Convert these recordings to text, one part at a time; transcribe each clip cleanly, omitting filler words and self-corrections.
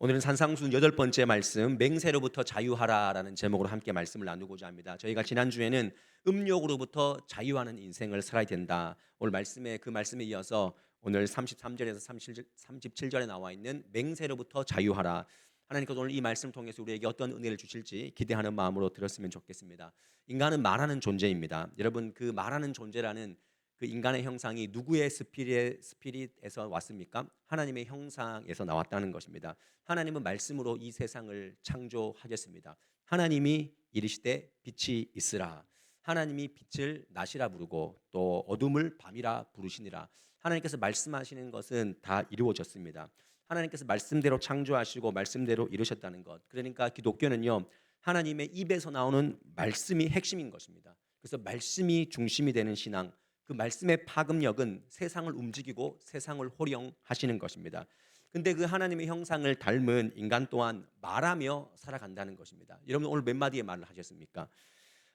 오늘은 산상순 8번째 말씀 맹세로부터 자유하라라는 제목으로 함께 말씀을 나누고자 합니다. 저희가 지난주에는 음욕으로부터 자유하는 인생을 살아야 된다. 오늘 그 말씀에 이어서 오늘 33절에서 37절에 나와 있는 맹세로부터 자유하라. 하나님께서 오늘 이 말씀을 통해서 우리에게 어떤 은혜를 주실지 기대하는 마음으로 들었으면 좋겠습니다. 인간은 말하는 존재입니다. 여러분, 그 말하는 존재라는 그 인간의 형상이 누구의 스피릿에서 왔습니까? 하나님의 형상에서 나왔다는 것입니다. 하나님은 말씀으로 이 세상을 창조하셨습니다. 하나님이 이르시되 빛이 있으라. 하나님이 빛을 낮이라 부르고 또 어둠을 밤이라 부르시니라. 하나님께서 말씀하시는 것은 다 이루어졌습니다. 하나님께서 말씀대로 창조하시고 말씀대로 이루셨다는 것. 그러니까 기독교는요, 하나님의 입에서 나오는 말씀이 핵심인 것입니다. 그래서 말씀이 중심이 되는 신앙, 그 말씀의 파급력은 세상을 움직이고 세상을 호령하시는 것입니다. 근데 그 하나님의 형상을 닮은 인간 또한 말하며 살아간다는 것입니다. 여러분, 오늘 몇 마디의 말을 하셨습니까?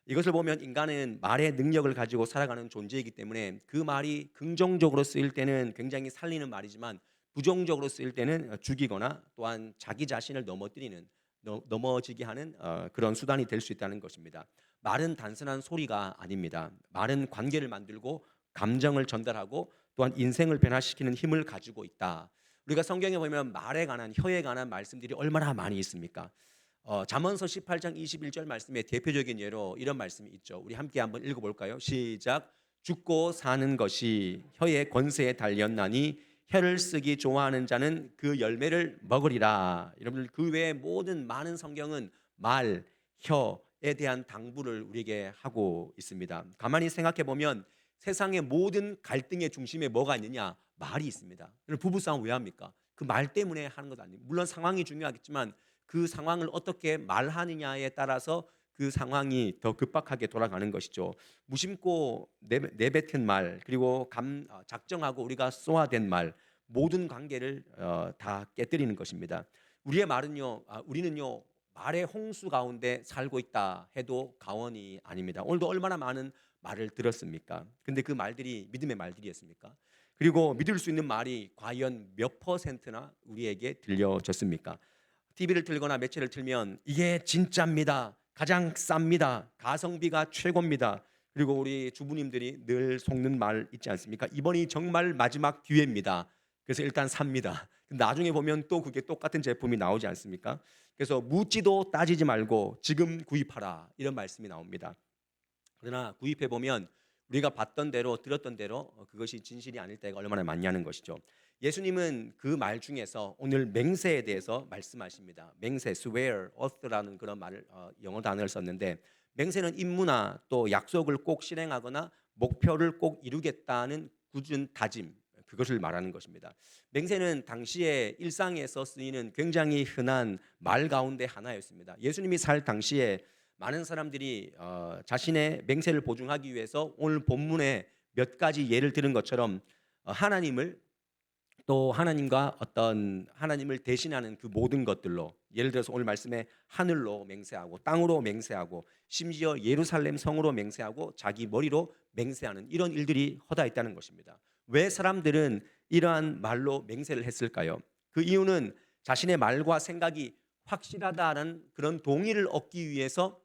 이것을 보면 인간은 말의 능력을 가지고 살아가는 존재이기 때문에 그 말이 긍정적으로 쓰일 때는 굉장히 살리는 말이지만 부정적으로 쓰일 때는 죽이거나 또한 자기 자신을 넘어지게 하는 그런 수단이 될 수 있다는 것입니다. 말은 단순한 소리가 아닙니다. 말은 관계를 만들고 감정을 전달하고 또한 인생을 변화시키는 힘을 가지고 있다. 우리가 성경에 보면 말에 관한, 혀에 관한 말씀들이 얼마나 많이 있습니까? 잠언서 18장 21절 말씀에 대표적인 예로 이런 말씀이 있죠. 우리 함께 한번 읽어볼까요? 시작. 죽고 사는 것이 혀의 권세에 달렸나니 혀를 쓰기 좋아하는 자는 그 열매를 먹으리라. 여러분들, 그 외에 모든 많은 성경은 말, 혀에 대한 당부를 우리에게 하고 있습니다. 가만히 생각해 보면 세상의 모든 갈등의 중심에 뭐가 있느냐? 말이 있습니다. 부부싸움 왜 합니까? 그 말 때문에 하는 것 아닙니까? 물론 상황이 중요하겠지만 그 상황을 어떻게 말하느냐에 따라서 그 상황이 더 급박하게 돌아가는 것이죠. 무심코 내뱉은 말, 그리고 작정하고 우리가 쏘아댄 말, 모든 관계를 다 깨뜨리는 것입니다. 우리는요 말의 홍수 가운데 살고 있다 해도 과언이 아닙니다. 오늘도 얼마나 많은 말을 들었습니까? 근데 그 말들이 믿음의 말들이었습니까? 그리고 믿을 수 있는 말이 과연 몇 퍼센트나 우리에게 들려졌습니까? TV를 틀거나 매체를 틀면 이게 진짜입니다. 가장 쌉니다. 가성비가 최고입니다. 그리고 우리 주부님들이 늘 속는 말 있지 않습니까? 이번이 정말 마지막 기회입니다. 그래서 일단 삽니다. 나중에 보면 또 그게 똑같은 제품이 나오지 않습니까? 그래서 묻지도 따지지 말고 지금 구입하라, 이런 말씀이 나옵니다. 그러나 구입해 보면 우리가 봤던 대로 들었던 대로 그것이 진실이 아닐 때가 얼마나 많냐는 것이죠. 예수님은 그 말 중에서 오늘 맹세에 대해서 말씀하십니다. 맹세, swear, oath라는 그런 말을 영어 단어를 썼는데, 맹세는 임무나 또 약속을 꼭 실행하거나 목표를 꼭 이루겠다는 굳은 다짐, 그것을 말하는 것입니다. 맹세는 당시에 일상에서 쓰이는 굉장히 흔한 말 가운데 하나였습니다. 예수님이 살 당시에 많은 사람들이 자신의 맹세를 보증하기 위해서 오늘 본문에 몇 가지 예를 들은 것처럼 하나님을, 또 하나님을 대신하는 그 모든 것들로, 예를 들어서 오늘 말씀에 하늘로 맹세하고 땅으로 맹세하고 심지어 예루살렘 성으로 맹세하고 자기 머리로 맹세하는 이런 일들이 허다했다는 것입니다. 왜 사람들은 이러한 말로 맹세를 했을까요? 그 이유는 자신의 말과 생각이 확실하다는 그런 동의를 얻기 위해서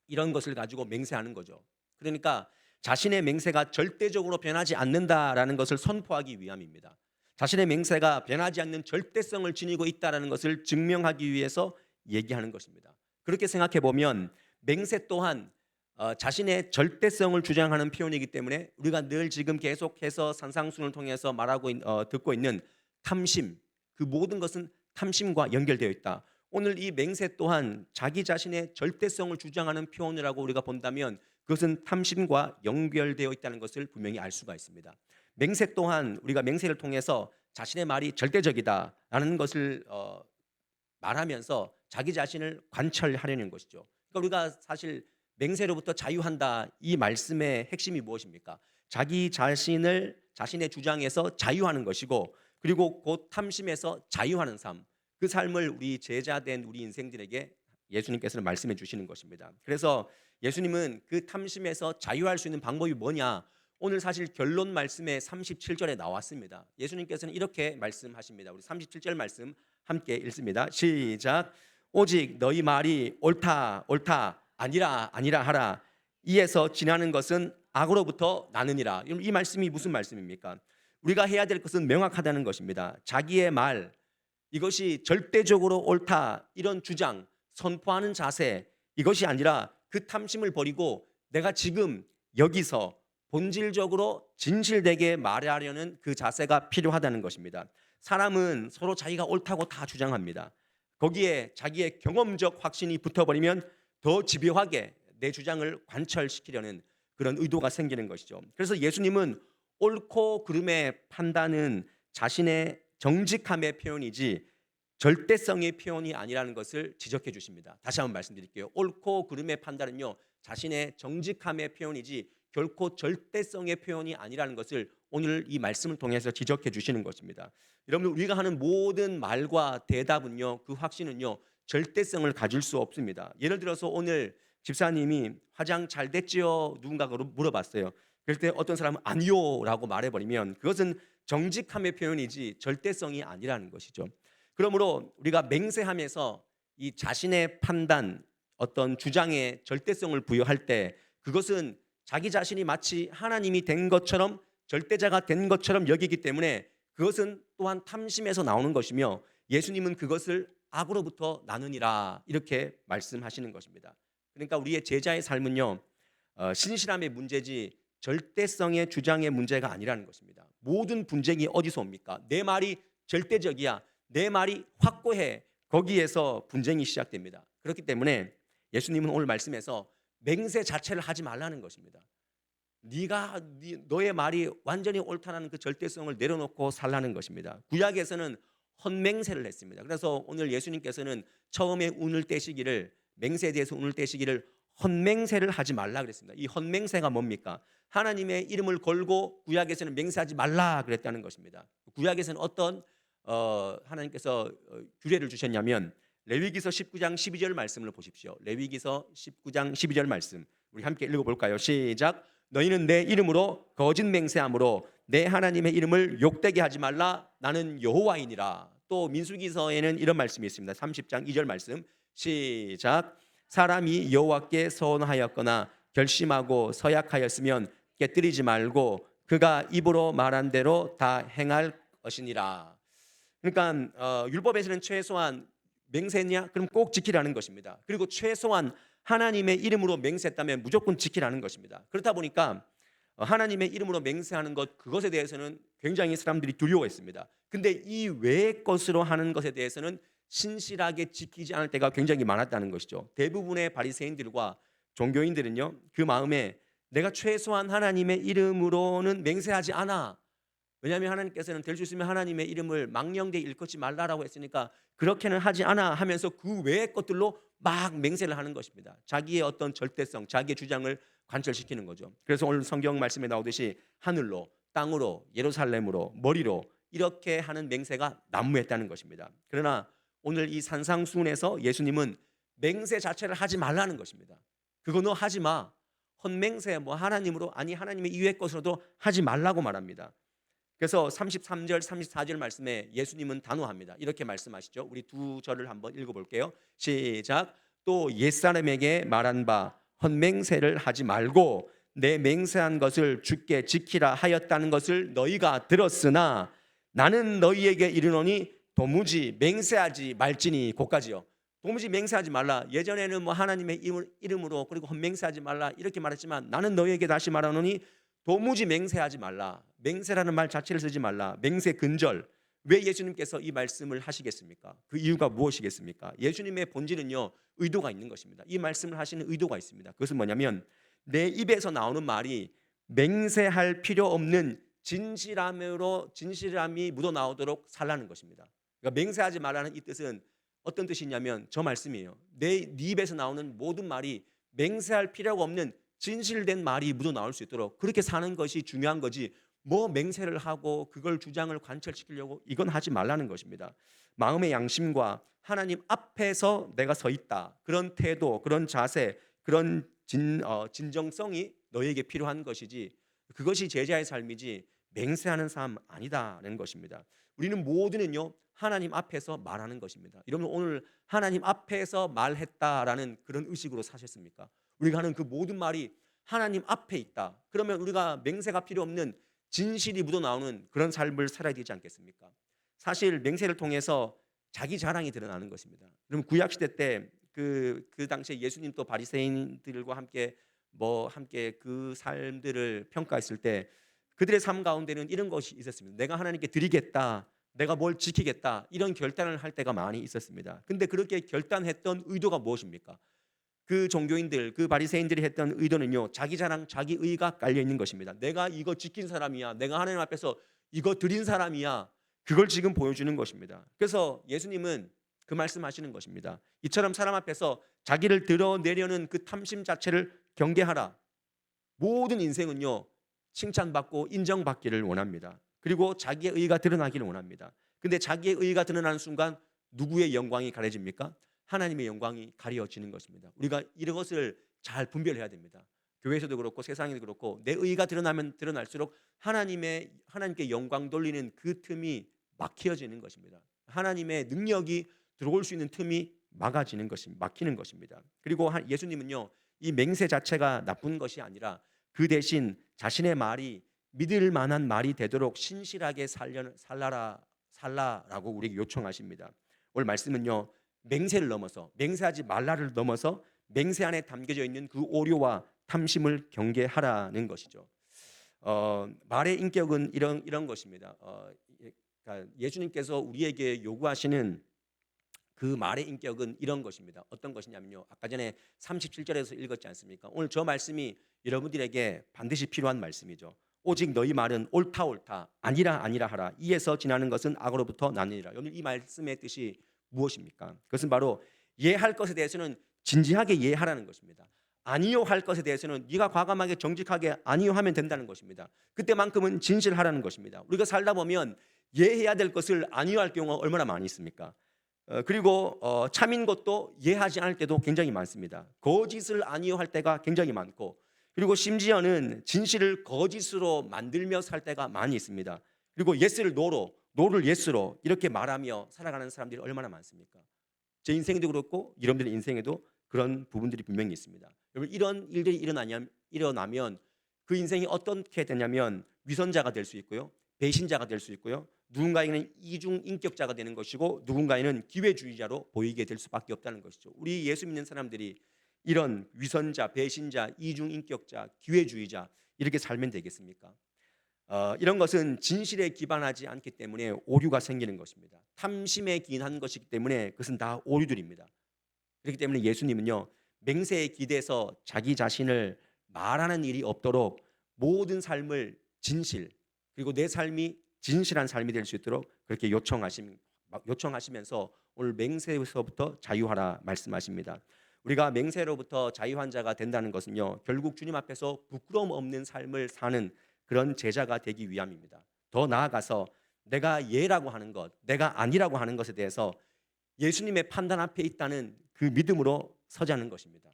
이런 것을 가지고 맹세하는 거죠. 그러니까 자신의 맹세가 절대적으로 변하지 않는다라는 것을 선포하기 위함입니다. 자신의 맹세가 변하지 않는 절대성을 지니고 있다는 것을 증명하기 위해서 얘기하는 것입니다. 그렇게 생각해 보면 맹세 또한 자신의 절대성을 주장하는 표현이기 때문에 우리가 늘 지금 계속해서 산상순을 통해서 듣고 있는 탐심, 그 모든 것은 탐심과 연결되어 있다. 오늘 이 맹세 또한 자기 자신의 절대성을 주장하는 표현이라고 우리가 본다면 그것은 탐심과 연결되어 있다는 것을 분명히 알 수가 있습니다. 맹세 또한 우리가 맹세를 통해서 자신의 말이 절대적이다라는 것을 말하면서 자기 자신을 관철하려는 것이죠. 그러니까 우리가 사실 맹세로부터 자유한다, 이 말씀의 핵심이 무엇입니까? 자신의 주장에서 자유하는 것이고, 그리고 곧 탐심에서 자유하는 삶, 그 삶을 우리 제자된 우리 인생들에게 예수님께서는 말씀해 주시는 것입니다. 그래서 예수님은 그 탐심에서 자유할 수 있는 방법이 뭐냐, 오늘 사실 결론 말씀에 37절에 나왔습니다. 예수님께서는 이렇게 말씀하십니다. 우리 37절 말씀 함께 읽습니다. 시작. 오직 너희 말이 옳다 옳다 아니라 아니라 하라. 이에서 지나는 것은 악으로부터 나느니라. 이 말씀이 무슨 말씀입니까? 우리가 해야 될 것은 명확하다는 것입니다. 자기의 말, 이것이 절대적으로 옳다 이런 주장, 선포하는 자세, 이것이 아니라 그 탐심을 버리고 내가 지금 여기서 본질적으로 진실되게 말하려는 그 자세가 필요하다는 것입니다. 사람은 서로 자기가 옳다고 다 주장합니다. 거기에 자기의 경험적 확신이 붙어버리면 더 집요하게 내 주장을 관철시키려는 그런 의도가 생기는 것이죠. 그래서 예수님은 옳고 그름의 판단은 자신의 정직함의 표현이지 절대성의 표현이 아니라는 것을 지적해 주십니다. 다시 한번 말씀드릴게요. 옳고 그름의 판단은요, 자신의 정직함의 표현이지 결코 절대성의 표현이 아니라는 것을 오늘 이 말씀을 통해서 지적해 주시는 것입니다. 여러분, 우리가 하는 모든 말과 대답은요, 그 확신은요, 절대성을 가질 수 없습니다. 예를 들어서 오늘 집사님이 화장 잘 됐지요? 누군가가 물어봤어요. 그럴 때 어떤 사람은 아니요 라고 말해버리면 그것은 정직함의 표현이지 절대성이 아니라는 것이죠. 그러므로 우리가 맹세하면서 이 자신의 판단, 어떤 주장에 절대성을 부여할 때 그것은 자기 자신이 마치 하나님이 된 것처럼, 절대자가 된 것처럼 여기기 때문에 그것은 또한 탐심에서 나오는 것이며, 예수님은 그것을 악으로부터 나누니라 이렇게 말씀하시는 것입니다. 그러니까 우리의 제자의 삶은요, 신실함의 문제지 절대성의 주장의 문제가 아니라는 것입니다. 모든 분쟁이 어디서 옵니까? 내 말이 절대적이야, 내 말이 확고해, 거기에서 분쟁이 시작됩니다. 그렇기 때문에 예수님은 오늘 말씀에서 맹세 자체를 하지 말라는 것입니다. 너의 말이 완전히 옳다는 그 절대성을 내려놓고 살라는 것입니다. 구약에서는 헛맹세를 했습니다. 그래서 오늘 예수님께서는 처음에 운을 떼시기를, 맹세에 대해서 운을 떼시기를 헛맹세를 하지 말라 그랬습니다. 이 헛맹세가 뭡니까? 하나님의 이름을 걸고 구약에서는 맹세하지 말라 그랬다는 것입니다. 구약에서는 어떤 하나님께서 규례를 주셨냐면 레위기서 19장 12절 말씀을 보십시오. 레위기서 19장 12절 말씀 우리 함께 읽어볼까요? 시작. 너희는 내 이름으로 거짓 맹세함으로 내 하나님의 이름을 욕되게 하지 말라. 나는 여호와이니라. 또 민수기서에는 이런 말씀이 있습니다. 30장 2절 말씀 시작. 사람이 여호와께 서원하였거나 결심하고 서약하였으면 깨뜨리지 말고 그가 입으로 말한 대로 다 행할 것이니라. 그러니까 율법에서는 최소한 맹세했냐? 그럼 꼭 지키라는 것입니다. 그리고 최소한 하나님의 이름으로 맹세했다면 무조건 지키라는 것입니다. 그렇다 보니까 하나님의 이름으로 맹세하는 것, 그것에 대해서는 굉장히 사람들이 두려워했습니다. 근데 이 외의 것으로 하는 것에 대해서는 신실하게 지키지 않을 때가 굉장히 많았다는 것이죠. 대부분의 바리새인들과 종교인들은요, 그 마음에 내가 최소한 하나님의 이름으로는 맹세하지 않아. 왜냐하면 하나님께서는 될 수 있으면 하나님의 이름을 망령되이 일컫지 말라라고 했으니까 그렇게는 하지 않아 하면서 그 외의 것들로 막 맹세를 하는 것입니다. 자기의 어떤 절대성, 자기의 주장을 관철시키는 거죠. 그래서 오늘 성경 말씀에 나오듯이 하늘로, 땅으로, 예루살렘으로, 머리로 이렇게 하는 맹세가 난무했다는 것입니다. 그러나 오늘 이 산상수훈에서 예수님은 맹세 자체를 하지 말라는 것입니다. 그거 너 하지 마. 헛맹세 뭐 하나님으로 아니 하나님의 이외의 것으로도 하지 말라고 말합니다. 그래서 33절 34절 말씀에 예수님은 단호합니다. 이렇게 말씀하시죠. 우리 두 절을 한번 읽어볼게요. 시작. 또 옛사람에게 말한 바 헛맹세를 하지 말고 내 맹세한 것을 주께 지키라 하였다는 것을 너희가 들었으나 나는 너희에게 이르노니 도무지 맹세하지 말지니. 고까지요. 도무지 맹세하지 말라. 예전에는 뭐 하나님의 이름으로 그리고 헛맹세하지 말라 이렇게 말했지만 나는 너희에게 다시 말하노니 도무지 맹세하지 말라. 맹세라는 말 자체를 쓰지 말라. 맹세 근절. 왜 예수님께서 이 말씀을 하시겠습니까? 그 이유가 무엇이겠습니까? 예수님의 본질은요, 의도가 있는 것입니다. 이 말씀을 하시는 의도가 있습니다. 그것은 뭐냐면 내 입에서 나오는 말이 맹세할 필요 없는 진실함이 묻어나오도록 살라는 것입니다. 그러니까 맹세하지 말라는 이 뜻은 어떤 뜻이냐면 저 말씀이에요. 네 입에서 나오는 모든 말이 맹세할 필요가 없는 진실된 말이 묻어나올 수 있도록 그렇게 사는 것이 중요한 거지, 뭐 맹세를 하고 그걸 주장을 관철시키려고 이건 하지 말라는 것입니다. 마음의 양심과 하나님 앞에서 내가 서 있다, 그런 태도, 그런 자세, 그런 진정성이 너에게 필요한 것이지, 그것이 제자의 삶이지 맹세하는 삶 아니다라는 것입니다. 우리는 모두는요 하나님 앞에서 말하는 것입니다. 여러분 오늘 하나님 앞에서 말했다라는 그런 의식으로 사셨습니까? 우리가 하는 그 모든 말이 하나님 앞에 있다. 그러면 우리가 맹세가 필요 없는 진실이 묻어나오는 그런 삶을 살아야 되지 않겠습니까? 사실 맹세를 통해서 자기 자랑이 드러나는 것입니다. 그럼 구약 시대 때 그 당시에 예수님 또 바리새인들과 함께 그 삶들을 평가했을 때 그들의 삶 가운데는 이런 것이 있었습니다. 내가 하나님께 드리겠다. 내가 뭘 지키겠다. 이런 결단을 할 때가 많이 있었습니다. 근데 그렇게 결단했던 의도가 무엇입니까? 그 종교인들, 그 바리새인들이 했던 의도는요. 자기 자랑, 자기 의가 깔려 있는 것입니다. 내가 이거 지킨 사람이야. 내가 하나님 앞에서 이거 드린 사람이야. 그걸 지금 보여주는 것입니다. 그래서 예수님은 그 말씀하시는 것입니다. 이처럼 사람 앞에서 자기를 드러내려는 그 탐심 자체를 경계하라. 모든 인생은요. 칭찬받고 인정받기를 원합니다. 그리고 자기의 의가 드러나기를 원합니다. 근데 자기의 의가 드러나는 순간 누구의 영광이 가려집니까? 하나님의 영광이 가려지는 것입니다. 우리가 이런 것을 잘 분별해야 됩니다. 교회에서도 그렇고 세상에도 그렇고 내 의가 드러나면 드러날수록 하나님께 영광 돌리는 그 틈이 막혀지는 것입니다. 하나님의 능력이 들어올 수 있는 틈이 막히는 것입니다. 그리고 예수님은요 이 맹세 자체가 나쁜 것이 아니라 그 대신 자신의 말이 믿을 만한 말이 되도록 신실하게 살라라고 우리에게 요청하십니다. 오늘 말씀은요 맹세를 넘어서 맹세하지 말라를 넘어서 맹세 안에 담겨져 있는 그 오류와 탐심을 경계하라는 것이죠. 말의 인격은 이런 것입니다. 그러니까 예수님께서 우리에게 요구하시는 그 말의 인격은 이런 것입니다. 어떤 것이냐면요. 아까 전에 37절에서 읽었지 않습니까? 오늘 저 말씀이 여러분들에게 반드시 필요한 말씀이죠. 오직 너희 말은 옳다 아니라 하라. 이에서 지나는 것은 악으로부터 나느니라. 오늘 이 말씀의 뜻이 무엇입니까? 그것은 바로 예할 것에 대해서는 진지하게 예하라는 것입니다. 아니요 할 것에 대해서는 네가 과감하게 정직하게 아니요 하면 된다는 것입니다. 그때만큼은 진실하라는 것입니다. 우리가 살다 보면 예해야 될 것을 아니요 할 경우가 얼마나 많이 있습니까? 그리고 참인 것도 예하지 않을 때도 굉장히 많습니다. 거짓을 아니요 할 때가 굉장히 많고 그리고 심지어는 진실을 거짓으로 만들며 살 때가 많이 있습니다. 그리고 예스를 노로, 노를 예스로 이렇게 말하며 살아가는 사람들이 얼마나 많습니까? 제 인생에도 그렇고 여러분들의 인생에도 그런 부분들이 분명히 있습니다. 여러분 이런 일들이 일어나면 그 인생이 어떻게 되냐면 위선자가 될 수 있고요. 배신자가 될 수 있고요. 누군가에게는 이중 인격자가 되는 것이고 누군가에는 기회주의자로 보이게 될 수밖에 없다는 것이죠. 우리 예수 믿는 사람들이 이런 위선자, 배신자, 이중 인격자, 기회주의자 이렇게 살면 되겠습니까? 이런 것은 진실에 기반하지 않기 때문에 오류가 생기는 것입니다. 탐심에 기인한 것이기 때문에 그것은 다 오류들입니다. 그렇기 때문에 예수님은요 맹세에 기대서 자기 자신을 말하는 일이 없도록 모든 삶을 진실 그리고 내 삶이 진실한 삶이 될 수 있도록 그렇게 요청하시면서 오늘 맹세에서부터 자유하라 말씀하십니다. 우리가 맹세로부터 자유한 자가 된다는 것은요 결국 주님 앞에서 부끄러움 없는 삶을 사는 그런 제자가 되기 위함입니다. 더 나아가서 내가 예라고 하는 것, 내가 아니라고 하는 것에 대해서 예수님의 판단 앞에 있다는 그 믿음으로 서자는 것입니다.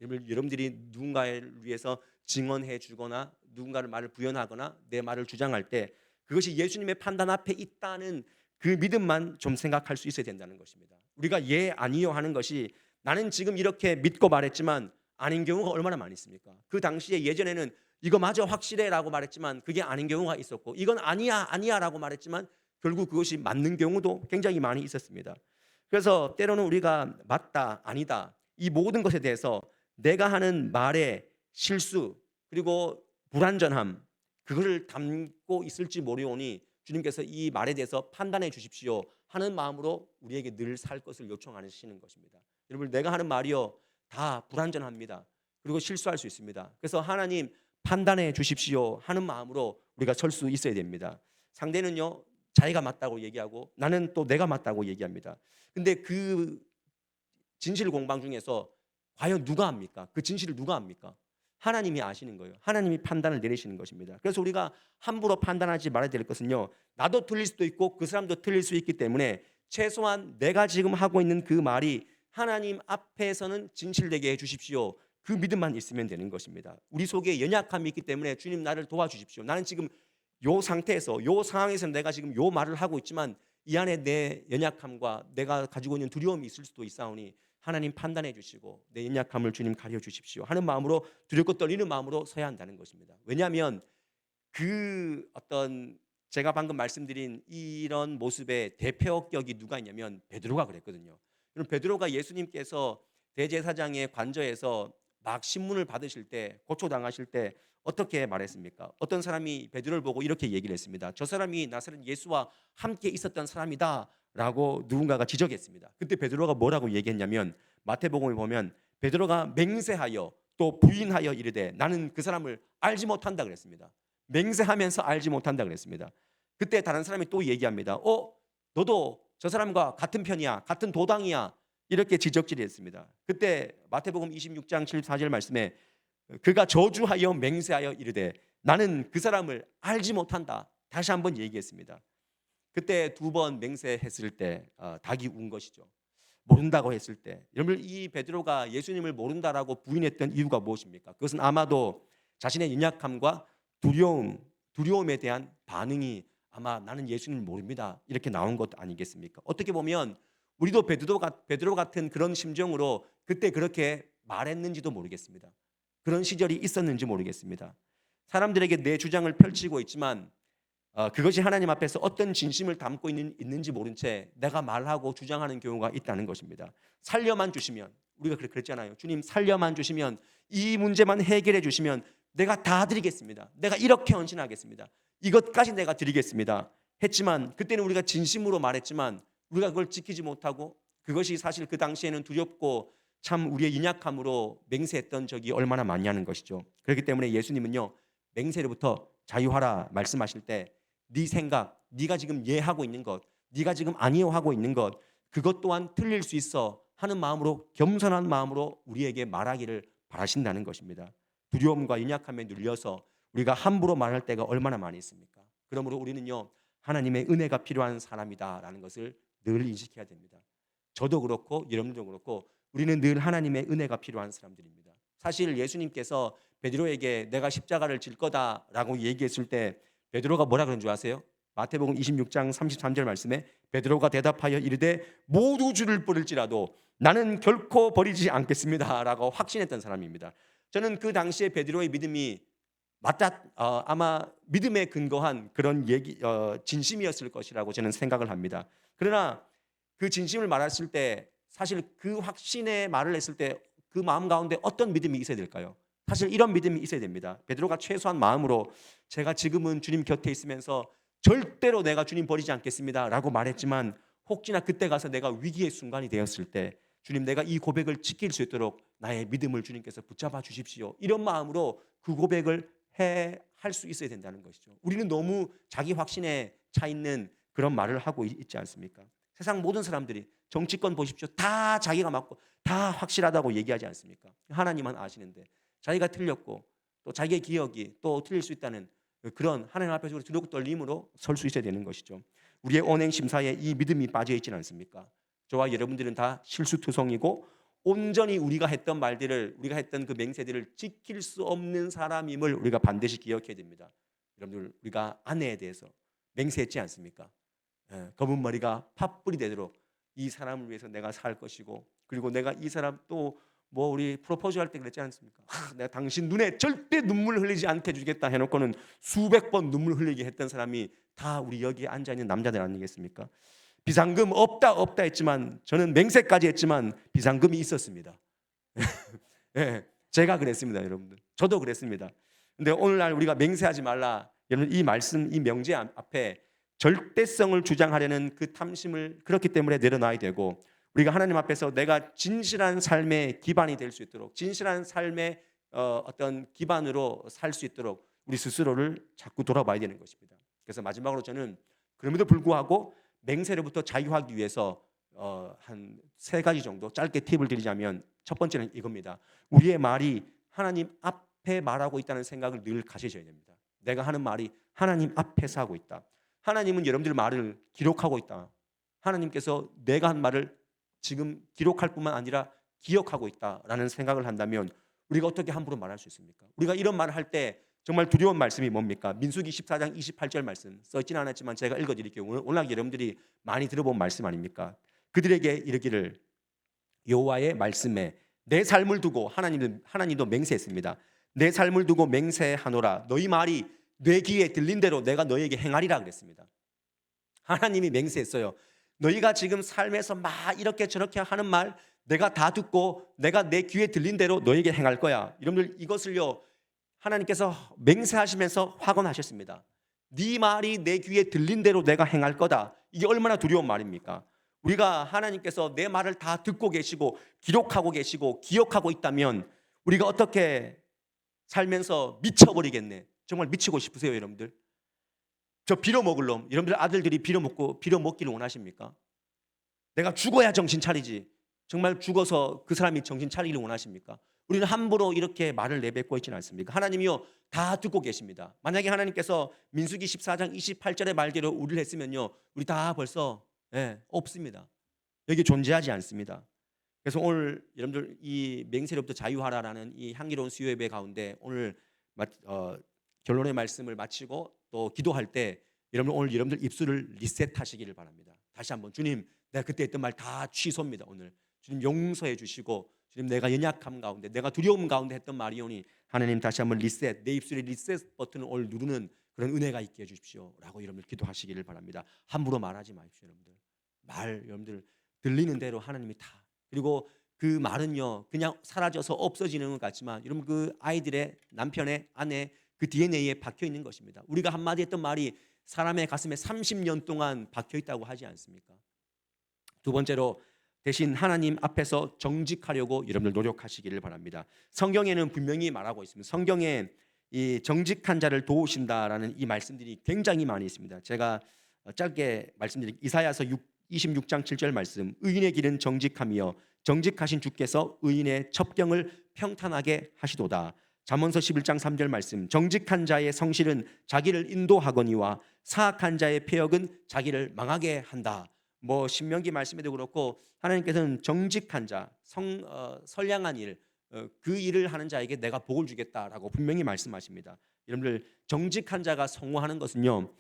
여러분들이 누군가를 위해서 증언해 주거나 누군가를 말을 부연하거나 내 말을 주장할 때 그것이 예수님의 판단 앞에 있다는 그 믿음만 좀 생각할 수 있어야 된다는 것입니다. 우리가 예 아니요 하는 것이 나는 지금 이렇게 믿고 말했지만 아닌 경우가 얼마나 많이 있습니까? 그 당시에 예전에는 이거 맞아 확실해 라고 말했지만 그게 아닌 경우가 있었고 이건 아니야 라고 말했지만 결국 그것이 맞는 경우도 굉장히 많이 있었습니다. 그래서 때로는 우리가 맞다 아니다 이 모든 것에 대해서 내가 하는 말의 실수 그리고 불완전함 그것을 담고 있을지 모르오니 주님께서 이 말에 대해서 판단해 주십시오 하는 마음으로 우리에게 늘 살 것을 요청하시는 것입니다. 여러분 내가 하는 말이요 다 불완전합니다. 그리고 실수할 수 있습니다. 그래서 하나님 판단해 주십시오 하는 마음으로 우리가 설 수 있어야 됩니다. 상대는요 자기가 맞다고 얘기하고 나는 또 내가 맞다고 얘기합니다. 근데 그 진실 공방 중에서 과연 누가 합니까? 그 진실을 누가 합니까? 하나님이 아시는 거예요. 하나님이 판단을 내리시는 것입니다. 그래서 우리가 함부로 판단하지 말아야 될 것은요 나도 틀릴 수도 있고 그 사람도 틀릴 수 있기 때문에 최소한 내가 지금 하고 있는 그 말이 하나님 앞에서는 진실되게 해주십시오 그 믿음만 있으면 되는 것입니다. 우리 속에 연약함이 있기 때문에 주님 나를 도와주십시오. 나는 지금 요 상태에서 요 상황에서 내가 지금 요 말을 하고 있지만 이 안에 내 연약함과 내가 가지고 있는 두려움이 있을 수도 있사오니 하나님 판단해 주시고 내 연약함을 주님 가려 주십시오 하는 마음으로 두렵고 떨리는 마음으로 서야 한다는 것입니다. 왜냐하면 그 어떤 제가 방금 말씀드린 이런 모습의 대표격이 누가 있냐면 베드로가 그랬거든요. 그럼 베드로가 예수님께서 대제사장의 관저에서 막 신문을 받으실 때 고초당하실 때 어떻게 말했습니까? 어떤 사람이 베드로를 보고 이렇게 얘기를 했습니다. 저 사람이 나사렛 예수와 함께 있었던 사람이다라고 누군가가 지적했습니다. 그때 베드로가 뭐라고 얘기했냐면 마태복음을 보면 베드로가 맹세하여 또 부인하여 이르되 나는 그 사람을 알지 못한다 그랬습니다. 맹세하면서 알지 못한다 그랬습니다. 그때 다른 사람이 또 얘기합니다. 너도 저 사람과 같은 편이야, 같은 도당이야 이렇게 지적질했습니다. 그때 마태복음 26장 74절 말씀에 그가 저주하여 맹세하여 이르되 나는 그 사람을 알지 못한다. 다시 한번 얘기했습니다. 그때 두 번 맹세했을 때 닭이 운 것이죠. 모른다고 했을 때 여러분 이 베드로가 예수님을 모른다라고 부인했던 이유가 무엇입니까? 그것은 아마도 자신의 연약함과 두려움에 대한 반응이 아마 나는 예수님을 모릅니다 이렇게 나온 것 아니겠습니까? 어떻게 보면 우리도 베드로 같은 그런 심정으로 그때 그렇게 말했는지도 모르겠습니다. 그런 시절이 있었는지 모르겠습니다. 사람들에게 내 주장을 펼치고 있지만 그것이 하나님 앞에서 어떤 진심을 담고 있는지 모른 채 내가 말하고 주장하는 경우가 있다는 것입니다. 살려만 주시면 우리가 그랬잖아요. 주님 살려만 주시면 이 문제만 해결해 주시면 내가 다 드리겠습니다. 내가 이렇게 헌신하겠습니다. 이것까지 내가 드리겠습니다. 했지만 그때는 우리가 진심으로 말했지만 우리가 그걸 지키지 못하고 그것이 사실 그 당시에는 두렵고 참 우리의 연약함으로 맹세했던 적이 얼마나 많냐는 것이죠. 그렇기 때문에 예수님은요 맹세로부터 자유하라 말씀하실 때 네 생각, 네가 지금 예하고 있는 것, 네가 지금 아니요하고 있는 것 그것 또한 틀릴 수 있어 하는 마음으로 겸손한 마음으로 우리에게 말하기를 바라신다는 것입니다. 두려움과 연약함에 눌려서 우리가 함부로 말할 때가 얼마나 많이 있습니까? 그러므로 우리는요 하나님의 은혜가 필요한 사람이다라는 것을 늘 인식해야 됩니다. 저도 그렇고 여러분도 그렇고 우리는 늘 하나님의 은혜가 필요한 사람들입니다. 사실 예수님께서 베드로에게 내가 십자가를 질 거다라고 얘기했을 때 베드로가 뭐라 그런 줄 아세요? 마태복음 26장 33절 말씀에 베드로가 대답하여 이르되 모두 주를 버릴지라도 나는 결코 버리지 않겠습니다라고 확신했던 사람입니다. 저는 그 당시에 베드로의 믿음이 아마 믿음에 근거한 그런 진심이었을 것이라고 저는 생각을 합니다. 그러나 그 진심을 말했을 때 사실 그 확신의 말을 했을 때 그 마음 가운데 어떤 믿음이 있어야 될까요? 사실 이런 믿음이 있어야 됩니다. 베드로가 최소한 마음으로 제가 지금은 주님 곁에 있으면서 절대로 내가 주님 버리지 않겠습니다라고 말했지만 혹시나 그때 가서 내가 위기의 순간이 되었을 때 주님 내가 이 고백을 지킬 수 있도록 나의 믿음을 주님께서 붙잡아 주십시오. 이런 마음으로 그 고백을 할 수 있어야 된다는 것이죠. 우리는 너무 자기 확신에 차 있는 그런 말을 하고 있지 않습니까? 세상 모든 사람들이 정치권 보십시오. 다 자기가 맞고 다 확실하다고 얘기하지 않습니까? 하나님만 아시는데 자기가 틀렸고 또 자기의 기억이 또 틀릴 수 있다는 그런 하나님 앞에서 우리 두렵고 떨림으로 설 수 있어야 되는 것이죠. 우리의 언행 심사에 이 믿음이 빠져 있지는 않습니까? 저와 여러분들은 다 실수투성이고 온전히 우리가 했던 말들을 우리가 했던 그 맹세들을 지킬 수 없는 사람임을 우리가 반드시 기억해야 됩니다. 여러분들 우리가 아내에 대해서 맹세했지 않습니까? 검은 머리가 팥불이 되도록 이 사람을 위해서 내가 살 것이고 그리고 내가 이 사람 또 우리 프로포즈 할 때 그랬지 않습니까? 내가 당신 눈에 절대 눈물 흘리지 않게 해주겠다 해놓고는 수백 번 눈물 흘리게 했던 사람이 다 우리 여기에 앉아있는 남자들 아니겠습니까? 비상금 없다 했지만 저는 맹세까지 했지만 비상금이 있었습니다. 네, 제가 그랬습니다. 여러분들 저도 그랬습니다. 근데 오늘날 우리가 맹세하지 말라 여러분 이 말씀 이 명제 앞에 절대성을 주장하려는 그 탐심을 그렇기 때문에 내려놔야 되고 우리가 하나님 앞에서 내가 진실한 삶의 기반이 될 수 있도록 진실한 삶의 어떤 기반으로 살 수 있도록 우리 스스로를 자꾸 돌아봐야 되는 것입니다. 그래서 마지막으로 저는 그럼에도 불구하고 맹세로부터 자유하기 위해서 한 3가지 정도 짧게 팁을 드리자면 첫 번째는 이겁니다. 우리의 말이 하나님 앞에 말하고 있다는 생각을 늘 가지셔야 됩니다. 내가 하는 말이 하나님 앞에서 하고 있다. 하나님은 여러분들 말을 기록하고 있다. 하나님께서 내가 한 말을 지금 기록할 뿐만 아니라 기억하고 있다라는 생각을 한다면 우리가 어떻게 함부로 말할 수 있습니까? 우리가 이런 말을 할 때 정말 두려운 말씀이 뭡니까? 민수기 14장 28절 말씀 써있지는 않았지만 제가 읽어드릴게요. 워낙 여러분들이 많이 들어본 말씀 아닙니까? 그들에게 이르기를 여호와의 말씀에 내 삶을 두고 하나님도 맹세했습니다. 내 삶을 두고 맹세하노라. 너희 말이 내 귀에 들린 대로 내가 너희에게 행하리라 그랬습니다. 하나님이 맹세했어요. 너희가 지금 삶에서 막 이렇게 저렇게 하는 말 내가 다 듣고 내가 내 귀에 들린 대로 너희에게 행할 거야. 여러분들 이것을요 하나님께서 맹세하시면서 확언하셨습니다. 네 말이 내 귀에 들린 대로 내가 행할 거다. 이게 얼마나 두려운 말입니까? 우리가 하나님께서 내 말을 다 듣고 계시고 기록하고 계시고 기억하고 있다면 우리가 어떻게 살면서 미쳐버리겠네. 정말 미치고 싶으세요 여러분들? 저 빌어먹을 놈, 여러분들 아들들이 빌어먹기를 원하십니까? 내가 죽어야 정신 차리지. 정말 죽어서 그 사람이 정신 차리기를 원하십니까? 우리는 함부로 이렇게 말을 내뱉고 있지는 않습니까? 하나님이요 다 듣고 계십니다. 만약에 하나님께서 민수기 14장 28절의 말대로 우리를 했으면요 우리 다 벌써 없습니다. 여기 존재하지 않습니다. 그래서 오늘 여러분들 이 맹세로부터 자유하라라는 이 향기로운 수요 예배 가운데 오늘 결론의 말씀을 마치고 또 기도할 때 오늘 여러분들 입술을 리셋하시기를 바랍니다. 다시 한번 주님 내가 그때 했던 말 다 취소입니다. 오늘 주님 용서해 주시고 주님 내가 연약함 가운데 내가 두려움 가운데 했던 말이오니 하나님 다시 한번 리셋 내 입술의 리셋 버튼을 오늘 누르는 그런 은혜가 있게 해주십시오 라고 여러분들 기도하시기를 바랍니다. 함부로 말하지 마십시오. 여러분들 들리는 대로 하나님이 다 그리고 그 말은요 그냥 사라져서 없어지는 것 같지만 여러분 그 아이들의 남편의 아내 그 DNA에 박혀 있는 것입니다. 우리가 한마디 했던 말이 사람의 가슴에 30년 동안 박혀 있다고 하지 않습니까? 두 번째로 대신 하나님 앞에서 정직하려고 여러분들 노력하시기를 바랍니다. 성경에는 분명히 말하고 있습니다. 성경에 이 정직한 자를 도우신다라는 이 말씀들이 굉장히 많이 있습니다. 제가 짧게 말씀드릴 이사야서 26장 7절 말씀 의인의 길은 정직함이여 정직하신 주께서 의인의 첩경을 평탄하게 하시도다. 잠언서 11장 3절 말씀 정직한 자의 성실은 자기를 인도하거니와 사악한 자의 폐역은 자기를 망하게 한다. 신명기 말씀에도 그렇고 하나님께서는 정직한 자, 선량한 일, 그 일을 하는 자에게 내가 복을 주겠다라고 분명히 말씀하십니다. 여러분들 정직한 자가 성공하는 것은요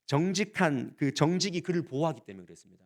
정직한 그 정직이 그를 보호하기 때문에 그렇습니다.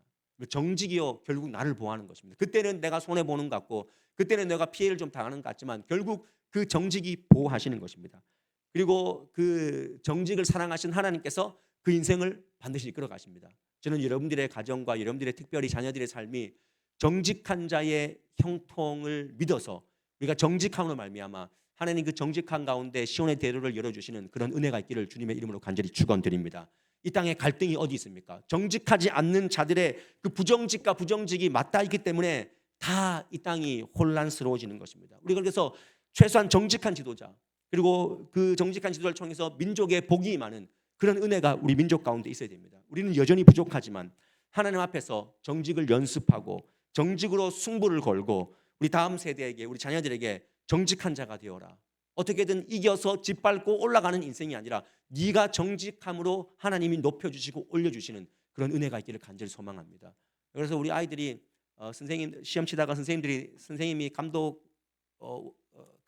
정직이요 결국 나를 보호하는 것입니다. 그때는 내가 손해 보는 것 같고 그때는 내가 피해를 좀 당하는 것 같지만 결국 그 정직이 보호하시는 것입니다. 그리고 그 정직을 사랑하신 하나님께서 그 인생을 반드시 이끌어 가십니다. 저는 여러분들의 가정과 여러분들의 특별히 자녀들의 삶이 정직한 자의 형통을 믿어서 우리가 정직함으로 말미암아 하나님 그 정직한 가운데 시온의 대로를 열어주시는 그런 은혜가 있기를 주님의 이름으로 간절히 축원드립니다. 이 땅에 갈등이 어디 있습니까? 정직하지 않는 자들의 그 부정직과 부정직이 맞닿아 있기 때문에 다 이 땅이 혼란스러워지는 것입니다. 우리가 그래서 최소한 정직한 지도자 그리고 그 정직한 지도자를 통해서 민족의 복이 많은 그런 은혜가 우리 민족 가운데 있어야 됩니다. 우리는 여전히 부족하지만 하나님 앞에서 정직을 연습하고 정직으로 승부를 걸고 우리 다음 세대에게 우리 자녀들에게 정직한 자가 되어라. 어떻게든 이겨서 짓밟고 올라가는 인생이 아니라 네가 정직함으로 하나님이 높여주시고 올려주시는 그런 은혜가 있기를 간절히 소망합니다. 그래서 우리 아이들이 선생님 시험 치다가 선생님이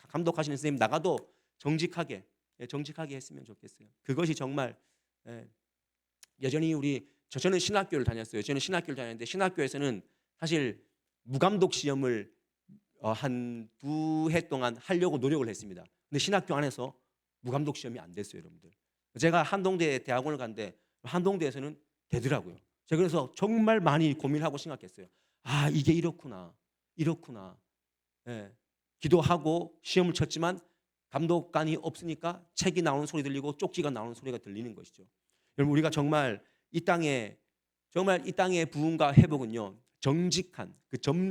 감독하시는 선생님 나가도 정직하게 했으면 좋겠어요. 그것이 정말 여전히 저는 신학교를 다녔어요. 저는 신학교를 다녔는데 신학교에서는 사실 무감독 시험을 한 2해 동안 하려고 노력을 했습니다. 근데 신학교 안에서 무감독 시험이 안 됐어요, 여러분들. 제가 한동대 대학원을 갔는데 한동대에서는 되더라고요. 제가 그래서 정말 많이 고민하고 생각했어요. 아, 이게 이렇구나. 기도하고 시험을 쳤지만 감독관이 없으니까 책이 나오는 소리 들리고 쪽지가 나오는 소리가 들리는 것이죠. 여러분 우리가 정말 이 땅의 부흥과 회복은요 정직한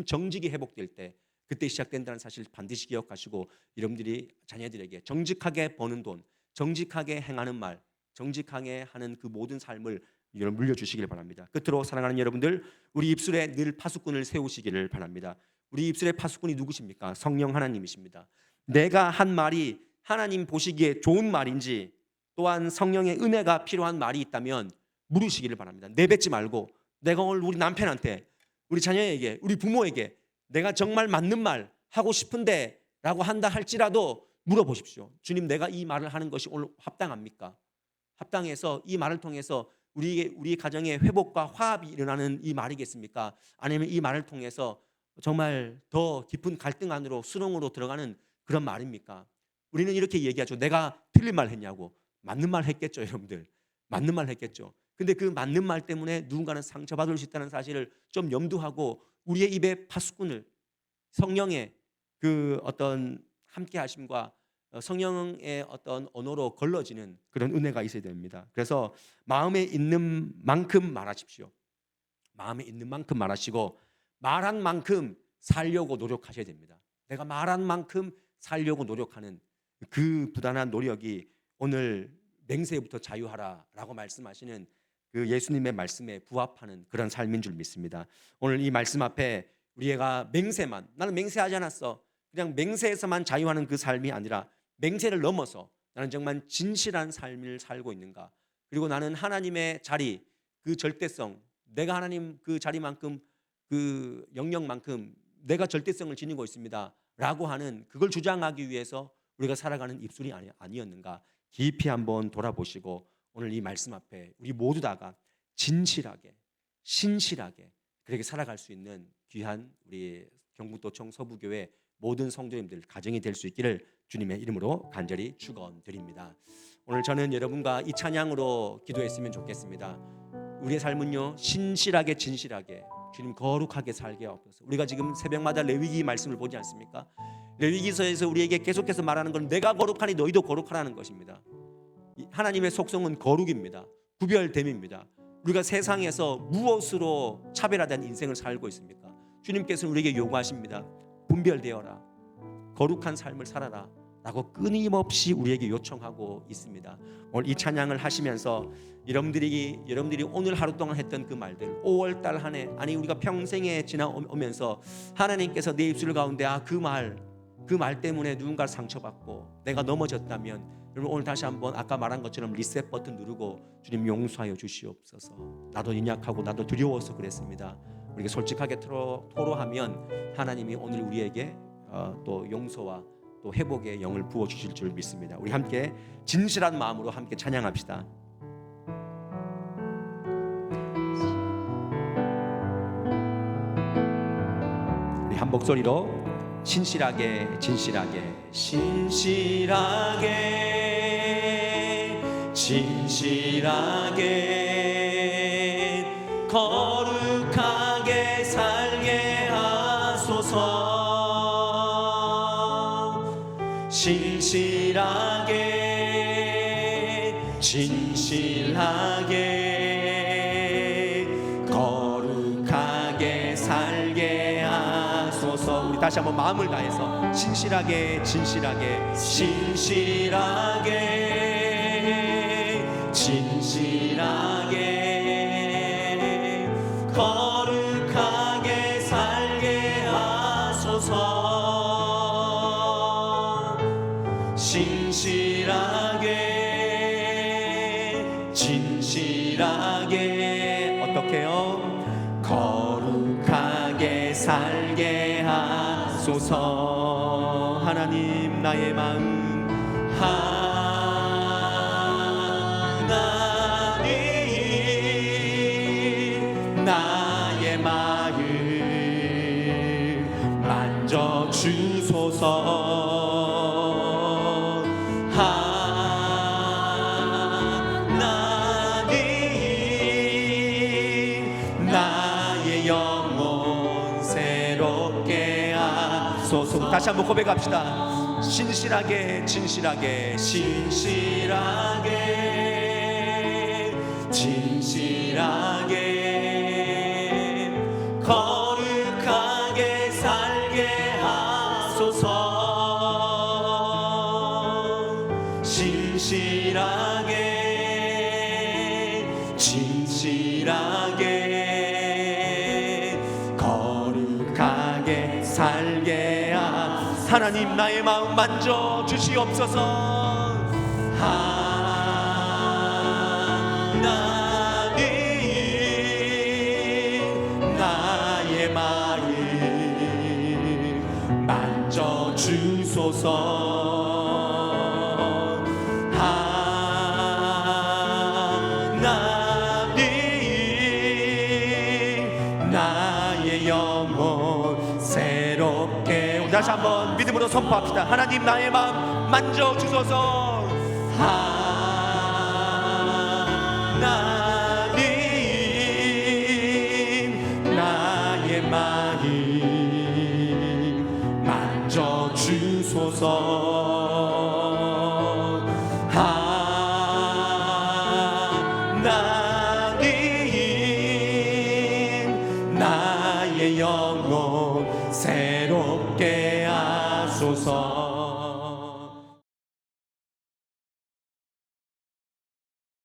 정직이 회복될 때 그때 시작된다는 사실 반드시 기억하시고 여러분들이 자녀들에게 정직하게 버는 돈, 정직하게 행하는 말, 정직하게 하는 그 모든 삶을 여러분 물려주시길 바랍니다. 끝으로 사랑하는 여러분들 우리 입술에 늘 파수꾼을 세우시기를 바랍니다. 우리 입술의 파수꾼이 누구십니까? 성령 하나님이십니다. 내가 한 말이 하나님 보시기에 좋은 말인지 또한 성령의 은혜가 필요한 말이 있다면 물으시기를 바랍니다. 내뱉지 말고 내가 오늘 우리 남편한테 우리 자녀에게 우리 부모에게 내가 정말 맞는 말 하고 싶은데 라고 한다 할지라도 물어보십시오. 주님, 내가 이 말을 하는 것이 오늘 합당합니까? 합당해서 이 말을 통해서 우리 가정의 회복과 화합이 일어나는 이 말이겠습니까? 아니면 이 말을 통해서 정말 더 깊은 갈등 안으로 수렁으로 들어가는 그런 말입니까? 우리는 이렇게 얘기하죠. 내가 틀린 말 했냐고. 맞는 말 했겠죠, 여러분들. 맞는 말 했겠죠. 근데 그 맞는 말 때문에 누군가는 상처받을 수 있다는 사실을 좀 염두하고 우리의 입에 파수꾼을 성령의 그 어떤 함께 하심과 성령의 어떤 언어로 걸러지는 그런 은혜가 있어야 됩니다. 그래서 마음에 있는 만큼 말하십시오. 마음에 있는 만큼 말하시고 말한 만큼 살려고 노력하셔야 됩니다. 내가 말한 만큼 살려고 노력하는 그 부단한 노력이 오늘 맹세부터 자유하라라고 말씀하시는 그 예수님의 말씀에 부합하는 그런 삶인 줄 믿습니다. 오늘 이 말씀 앞에 우리가 맹세만, 나는 맹세하지 않았어, 그냥 맹세에서만 자유하는 그 삶이 아니라 맹세를 넘어서 나는 정말 진실한 삶을 살고 있는가, 그리고 나는 하나님의 자리, 그 절대성, 내가 하나님 그 자리만큼 그 영역만큼 내가 절대성을 지니고 있습니다 라고 하는 그걸 주장하기 위해서 우리가 살아가는 입술이 아니었는가 깊이 한번 돌아보시고 오늘 이 말씀 앞에 우리 모두 다가 진실하게 신실하게 그렇게 살아갈 수 있는 귀한 우리 경북도청 서부교회 모든 성도님들 가정이 될 수 있기를 주님의 이름으로 간절히 축원드립니다. 오늘 저는 여러분과 이 찬양으로 기도했으면 좋겠습니다. 우리의 삶은요, 신실하게 진실하게 주님 거룩하게 살게 하옵소서. 우리가 지금 새벽마다 레위기 말씀을 보지 않습니까? 레위기서에서 우리에게 계속해서 말하는 건 내가 거룩하니 너희도 거룩하라는 것입니다. 하나님의 속성은 거룩입니다. 구별됨입니다. 우리가 세상에서 무엇으로 차별화된 인생을 살고 있습니까? 주님께서는 우리에게 요구하십니다. 분별되어라, 거룩한 삶을 살아라 라고 끊임없이 우리에게 요청하고 있습니다. 오늘 이 찬양을 하시면서 여러분들이 오늘 하루 동안 했던 그 말들, 5월달 한 해, 아니 우리가 평생에 지나오면서 하나님께서 내 입술 가운데 그 말 때문에 누군가 상처받고 내가 넘어졌다면, 여러분 오늘 다시 한번 아까 말한 것처럼 리셋 버튼 누르고 주님 용서하여 주시옵소서. 나도 연약하고 나도 두려워서 그랬습니다. 우리가 솔직하게 토로하면 하나님이 오늘 우리에게 또 용서와 또 회복의 영을 부어주실 줄 믿습니다. 우리 함께 진실한 마음으로 함께 찬양합시다. 우리 한 목소리로 신실하게 진실하게 신실하게 진실하게 거룩하게 살게 하소서. 신실하게 진실하게 거룩하게 살게 하소서. 우리 다시 한번 마음을 다해서 신실하게 진실하게 신실하게 진실하게 거룩하게 살게 하소서. 신실하게 진실하게 어떻게요? 거룩하게 살게 하소서. 하나님 나의 마음 하나님 나의 마음 만져주소서. 다시 한번 고백합시다. 신실하게 진실하게 신실하게 진실하게 거룩하게 살게 하소서. 신실하게 진실하게 거룩하게 살게 하나님 나의 마음 만져 주시옵소서. 하나님 나의 마음 만져 주소서. 다시 한번 믿음으로 선포합시다. 하나님 나의 마음 만져주소서. 하나님 나의 마음 만져주소서. 하나님 나의 영혼